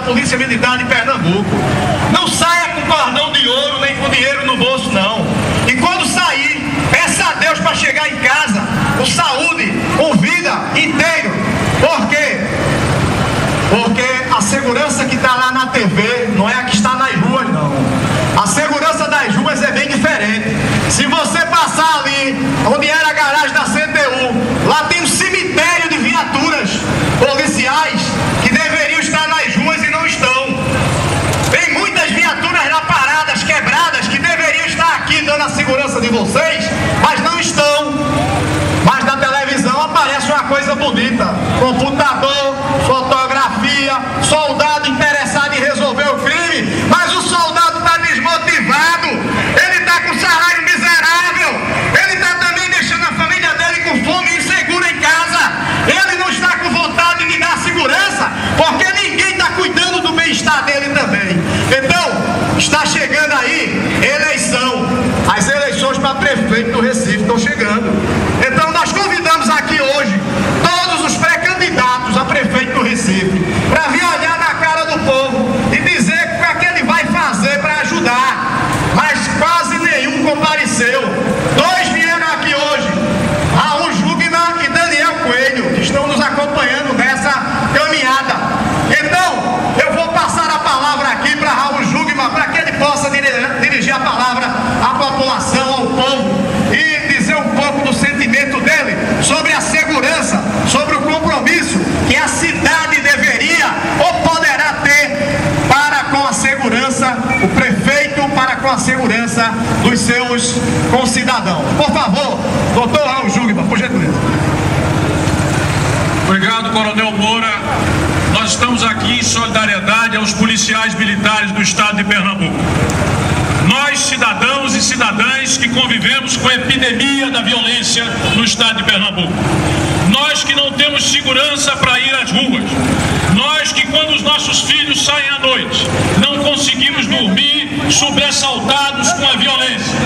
Polícia Militar de Pernambuco. Não saia com cordão de ouro nem com dinheiro no bolso, não. E quando sair, peça a Deus para chegar em casa com saúde, com vida inteiro. Por quê? Porque a segurança que está lá na TV não é a que está nas ruas, não. A segurança das ruas é bem diferente. Se você passar ali, onde era a garagem da CTU, lá tem um cemitério de viaturas policiais que deveriam estar nas ruas e não estão. Tem muitas viaturas lá paradas, quebradas, que deveriam estar aqui dando a segurança de vocês, mas não estão. Mas na televisão aparece uma coisa bonita: computador, fotografia, soldado interessado em resolver o crime, mas o soldado está desmotivado, ele está com salário miserável, ele está também deixando a família dele com fome e insegura em casa, ele não está com vontade de dar segurança, porque ninguém está cuidando do bem-estar dele também. Então, está chegando aí eleição, as eleições para prefeito do Recife estão chegando. Então nós convidamos aqui hoje todos os pré-candidatos a prefeito do Recife para vir olhar na cara do povo e dizer o que ele vai fazer para ajudar, mas quase nenhum compareceu. Dois vieram aqui hoje, Raul Jugman e Daniel Coelho, que estão nos acompanhando nessa caminhada. Então eu vou passar a palavra aqui para Raul Jugman, para que ele possa dirigir a palavra à população, ao povo, e dizer um pouco do sentimento dele sobre a segurança, sobre o compromisso que a cidade deveria ou poderá ter para com a segurança, o prefeito para com a segurança dos seus concidadãos. Por favor, doutor Raul Jugman, por gentileza. Obrigado, Coronel Moura. Nós estamos aqui em solidariedade aos policiais militares do estado de Pernambuco. Nós, cidadãos e cidadãs que convivemos com a epidemia da violência no estado de Pernambuco. Nós que não temos segurança para ir às ruas. Nós que, quando os nossos filhos saem à noite, não conseguimos dormir sobressaltados com a violência.